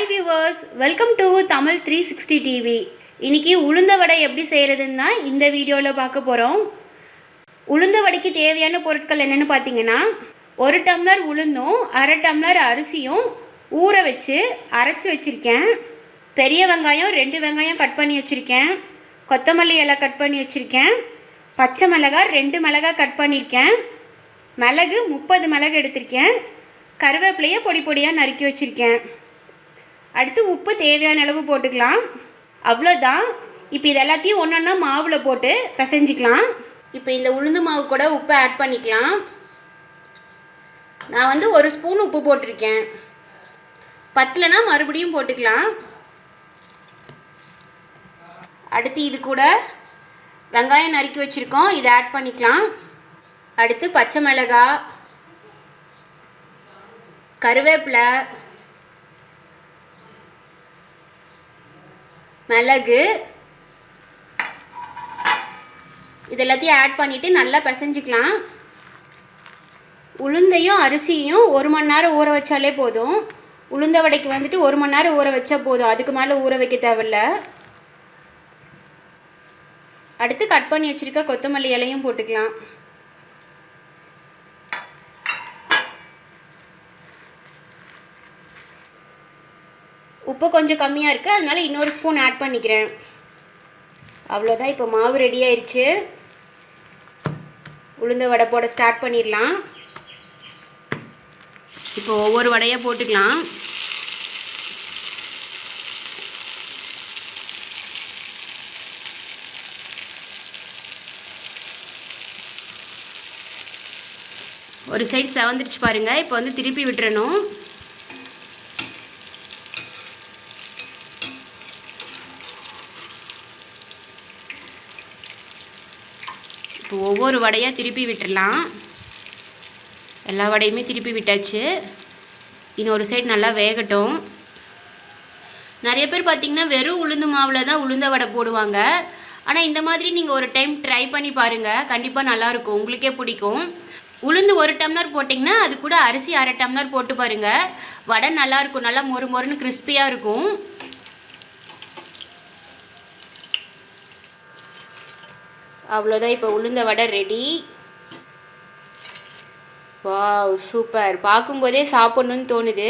Hi viewers, welcome to TAMIL360 TV. இன்றைக்கி உளுந்த வடை எப்படி செய்கிறதுன்னு தான் இந்த வீடியோவில் பார்க்க போகிறோம். உளுந்த வடைக்கு தேவையான பொருட்கள் என்னென்னு பார்த்தீங்கன்னா, 1 டம்ளர் உளுந்தும் 1/2 டம்ளர் அரிசியும் ஊற வச்சு அரைச்சி வச்சுருக்கேன். பெரிய வெங்காயம் 2 வெங்காயம் கட் பண்ணி வச்சுருக்கேன். கொத்தமல்லி இலை கட் பண்ணி வச்சுருக்கேன். பச்சை மிளகாய் 2 மிளகாய் கட் பண்ணியிருக்கேன். மிளகு 30 மிளகு எடுத்திருக்கேன். கருவேப்பிலையை பொடி பொடியாக நறுக்கி வச்சுருக்கேன். அடுத்து உப்பு தேவையான அளவு போட்டுக்கலாம். அவ்வளோதான். இப்போ இது எல்லாத்தையும் ஒன்றா மாவில் போட்டு பிசைஞ்சிக்கலாம். இப்போ இந்த உளுந்து மாவு கூட உப்பு ஆட் பண்ணிக்கலாம். நான் வந்து 1 ஸ்பூன் உப்பு போட்டிருக்கேன். பத்தலைனா மறுபடியும் போட்டுக்கலாம். அடுத்து இது கூட வெங்காயம் நறுக்கி வச்சுருக்கோம், இதை ஆட் பண்ணிக்கலாம். அடுத்து பச்சை மிளகாய், கருவேப்பிலை, மிளகு, இது எல்லாத்தையும் ஆட் பண்ணிவிட்டு நல்லா பிசைஞ்சிக்கலாம். உளுந்தையும் அரிசியும் 1 மணி நேரம் ஊற வச்சாலே போதும். உளுந்த வடைக்கு வந்துட்டு 1 மணி நேரம் ஊற வச்சா போதும், அதுக்கு மேலே ஊற வைக்க தேவையில்ல. அடுத்து கட் பண்ணி வச்சுருக்க கொத்தமல்லி இலையும் போட்டுக்கலாம். உப்பு கொஞ்சம் கம்மியாக இருக்குது, அதனால இன்னொரு ஸ்பூன் ஆட் பண்ணிக்கிறேன். அவ்வளோதான். இப்போ மாவு ரெடி ஆயிடுச்சு. உளுந்த வடை போட ஸ்டார்ட் பண்ணிடலாம். இப்போ ஒவ்வொரு வடையாக போட்டுக்கலாம். ஒரு சைடு செவந்துருச்சு பாருங்கள். இப்போ வந்து திருப்பி விட்டுறணும். இப்போ ஒவ்வொரு வடையாக திருப்பி விட்டுடலாம். எல்லா வடையுமே திருப்பி விட்டாச்சு. இன்னொரு சைடு நல்லா வேகட்டும். நிறைய பேர் பார்த்திங்கன்னா வெறும் உளுந்து மாவில் தான் உளுந்த வடை போடுவாங்க. ஆனால் இந்த மாதிரி நீங்கள் ஒரு டைம் ட்ரை பண்ணி பாருங்கள், கண்டிப்பாக நல்லாயிருக்கும், உங்களுக்கே பிடிக்கும். உளுந்து 1 டம்ளர் போட்டிங்கன்னா அது கூட அரிசி 1/2 டம்ளர் போட்டு பாருங்கள். வடை நல்லாயிருக்கும், நல்லா மொறு மொறுன்னு கிறிஸ்பியாக இருக்கும். அவ்வளோதான். இப்போ உளுந்த வடை ரெடி. Wow, super! பார்க்கும்போதே சாப்பிட்ணுன்னு தோணுது.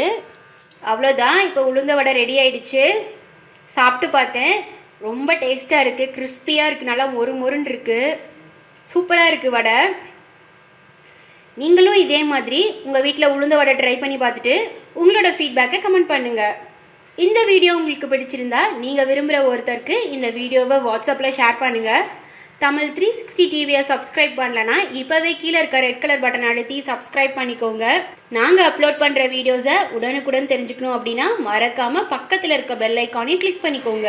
அவ்வளோதான். இப்போ உளுந்த வடை ரெடி ஆகிடுச்சு. சாப்பிட்டு பார்த்தேன், ரொம்ப டேஸ்ட்டாக இருக்குது, கிறிஸ்பியாக இருக்குது, நல்லா மொறு மொறுன்னு இருக்குது, சூப்பராக இருக்குது வடை. நீங்களும் இதே மாதிரி உங்கள் வீட்டில் உளுந்த வடை ட்ரை பண்ணி பார்த்துட்டு உங்களோட ஃபீட்பேக்கை கமெண்ட் பண்ணுங்கள். இந்த வீடியோ உங்களுக்கு பிடிச்சிருந்தா நீங்கள் விரும்புகிற ஒருத்தருக்கு இந்த வீடியோவை வாட்ஸ்அப்பில் ஷேர் பண்ணுங்கள். TAMIL360 டிவியை சப்ஸ்கிரைப் பண்ணலன்னா இப்போவே கீழே இருக்க ரெட் கலர் பட்டன் அழுத்தி சப்ஸ்கிரைப் பண்ணிக்கோங்க. நாங்கள் அப்லோட் பண்ணுற வீடியோஸை உடனுக்குடன் தெரிஞ்சுக்கணும் அப்படின்னா மறக்காமல் பக்கத்தில் இருக்க பெல் ஐக்கானையும் கிளிக் பண்ணிக்கோங்க.